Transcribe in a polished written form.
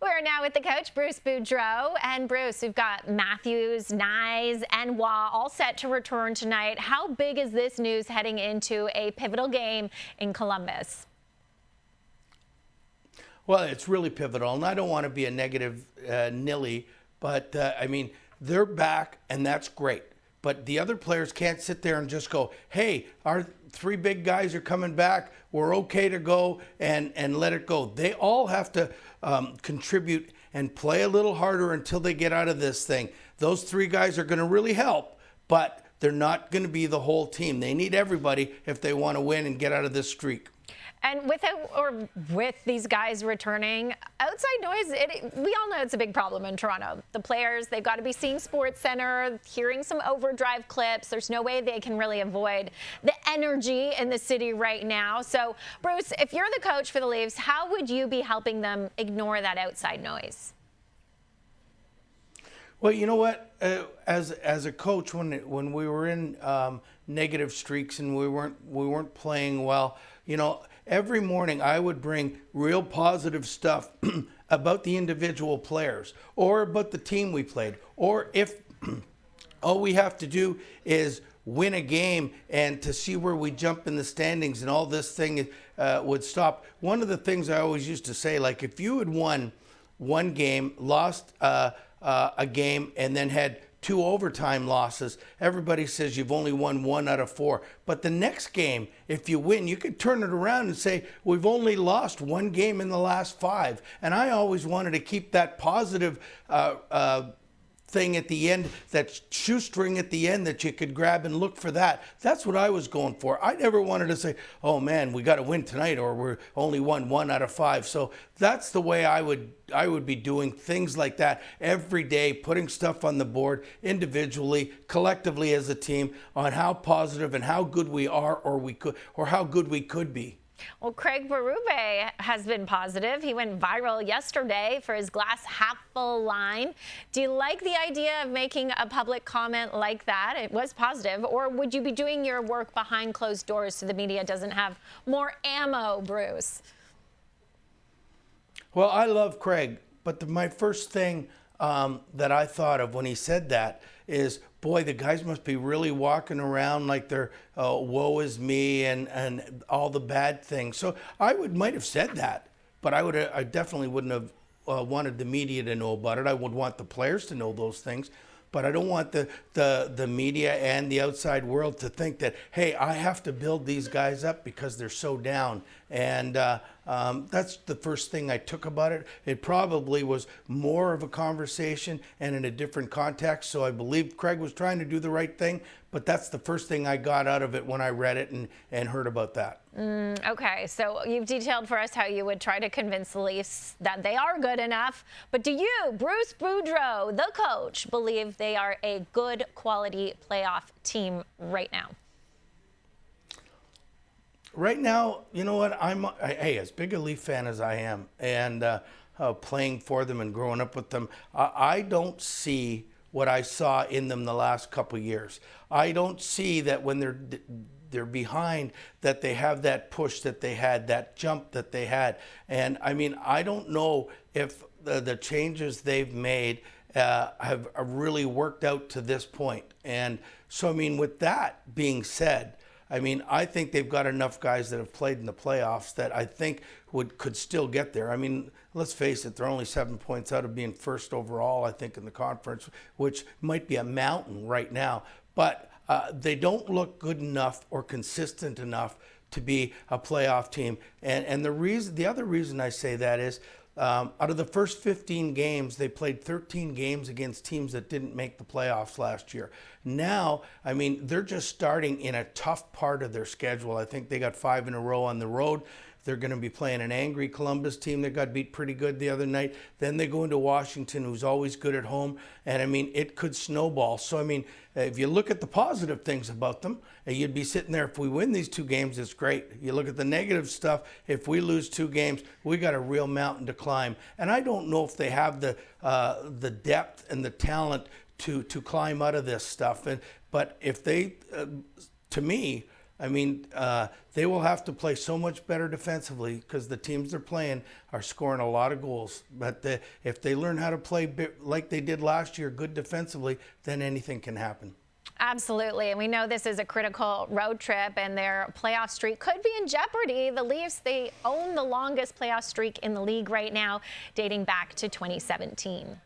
We're now with the coach, Bruce Boudreau. And Bruce, we've got Matthews, Knies, and Roy all set to return tonight. How big is this news heading into a pivotal game in Columbus? Well, it's really pivotal, and I don't want to be a negative Nilly, but I mean, they're back, and that's great. But the other players can't sit there and just go, hey, our three big guys are coming back. We're okay to go and let it go. They all have to contribute and play a little harder until they get out of this thing. Those three guys are going to really help, but they're not going to be the whole team. They need everybody if they want to win and get out of this streak. And with these guys returning, outside noise, we all know it's a big problem in Toronto. The players, they've got to be seeing Sports Center, hearing some overdrive clips. There's no way they can really avoid the energy in the city right now. So, Bruce, if you're the coach for the Leafs, how would you be helping them ignore that outside noise? Well, you know what? As a coach, when we were in negative streaks and we weren't playing well, you know, every morning I would bring real positive stuff about the individual players or about the team we played, or if all we have to do is win a game and to see where we jump in the standings and all this thing would stop. One of the things I always used to say, like if you had won one game, lost a game, and then had 2 overtime losses, everybody says you've only won 1 out of 4. But the next game, if you win, you could turn it around and say, we've only lost 1 game in the last 5. And I always wanted to keep that positive thing at the end, that shoestring at the end that you could grab and look for that. That's what I was going for. I never wanted to say, oh man, we got to win tonight, or we're only won 1 out of 5. So that's the way I would be doing things like that every day, putting stuff on the board individually, collectively as a team, on how positive and how good we are, or how good we could be. Well, Craig Berube has been positive. He went viral yesterday for his glass half full line. Do you like the idea of making a public comment like that? It was positive. Or would you be doing your work behind closed doors so the media doesn't have more ammo, Bruce? Well, I love Craig, but my first thing that I thought of when he said that is, boy, the guys must be really walking around like they're woe is me and all the bad things. So I might have said that, but I definitely wouldn't have wanted the media to know about it. I would want the players to know those things, but I don't want the media and the outside world to think that, hey, I have to build these guys up because they're so down. And that's the first thing I took about it. It probably was more of a conversation and in a different context. So I believe Craig was trying to do the right thing, but that's the first thing I got out of it when I read it and heard about that. Okay, so you've detailed for us how you would try to convince the Leafs that they are good enough. But do you, Bruce Boudreau, the coach, believe they are a good quality playoff team right now? Right now, you know what? Hey, as big a Leaf fan as I am, and playing for them and growing up with them, I don't see what I saw in them the last couple years. I don't see that when they're behind, that they have that push that they had, that jump that they had. And I mean, I don't know if the changes they've made have really worked out to this point. And so, I mean, with that being said, I mean, I think they've got enough guys that have played in the playoffs that I think could still get there. I mean, let's face it, they're only 7 points out of being first overall, I think, in the conference, which might be a mountain right now. But they don't look good enough or consistent enough to be a playoff team. And the other reason I say that is, out of the first 15 games, they played 13 games against teams that didn't make the playoffs last year. Now, I mean, they're just starting in a tough part of their schedule. I think they got 5 in a row on the road. They're going to be playing an angry Columbus team that got beat pretty good the other night. Then they go into Washington, who's always good at home. And, I mean, it could snowball. So, I mean, if you look at the positive things about them, you'd be sitting there, if we win these 2 games, it's great. You look at the negative stuff, if we lose 2 games, we got a real mountain to climb. And I don't know if they have the depth and the talent to climb out of this stuff. But if they, to me, I mean, they will have to play so much better defensively because the teams they're playing are scoring a lot of goals. But if they learn how to play like they did last year, good defensively, then anything can happen. Absolutely, and we know this is a critical road trip, and their playoff streak could be in jeopardy. The Leafs, they own the longest playoff streak in the league right now, dating back to 2017.